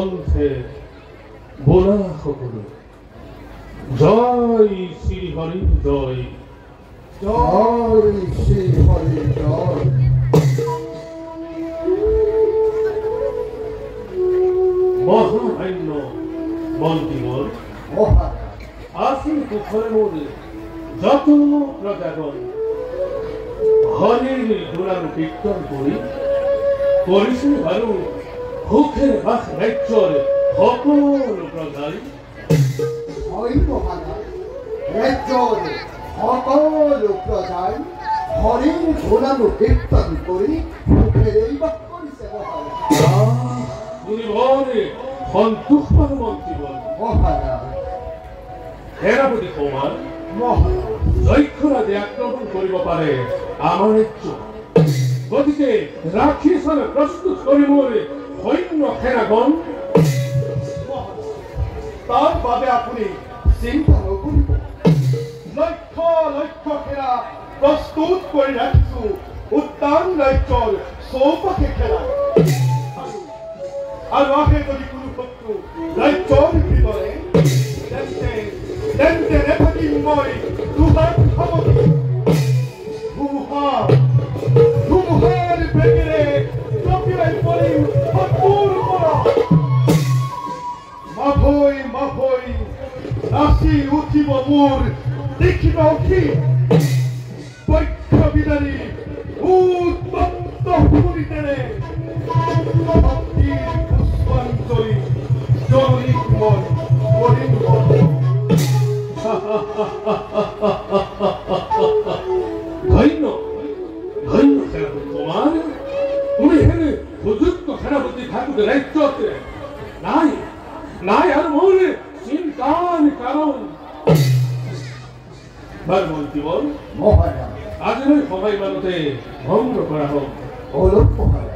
কণ্ঠে বোলা সকলে জয় শ্রী হরি জয় জয় শ্রী হরি জয়। মহামান্য মন্ত্রীবর আসুন কুখরের মধ্যে যত প্রজাগণ হরির দোলানো কীর্তন করি পরিশ্রম ভালো ভূখের বাস রাজ্যর সকল প্রজাই ওই মহারাজ রাজ্যর সকল প্রজাই হরিণ ঘোরানো কীর্তন করি মুখের এই বাক্য করিছে মহারাজ। উনি বলে সন্তোষ পান মন্ত্রীবর মহারাজ সেনাপতি কুমার মহারাজ দক্ষরাজে আক্রমণ করিব পারে আমার রাজ্য গতিকে রাক্ষসরে প্রস্তুত করিব সৈন্য সেনাগণ তার বাবে আপনি চিন্তা নকৰিব। লক্ষ লক্ষ সেনা প্ৰস্তুত কৰি ৰাখিছো উত্তান ৰাজ্যৰ চৌপাশে খেলা আৰু আহে যদি কোনো শত্ৰু ৰাজ্যৰ ভিতৰে তেন্তে নেথাকিম মই দুহাৰ সামগ্ৰী ধুমুহাৰ বেগেৰে জঁপিয়াই পৰিম শত্ৰুৰ ওপৰত। মাভৈ মাভৈ নাচি উঠিব মোৰ দেখিব কি বৈক্ষ বিদাৰী উত্তপ্ত সুৰিতেৰে ভক্তিৰ পুষ্পাঞ্জলি জননীক মই কৰিম। ধন্য ধন্য সেনাপতি কুমার তুমি হেনে সুযুক্ত সেনাপতি থাকুতে রাজ্যতে নাই নাই আর মনে চিন্তার কারণ মন্ত্রীবর মহারাজ আজ নয় সবাই মানতে ভঙ্গ করা হোক ওলক মহারাজ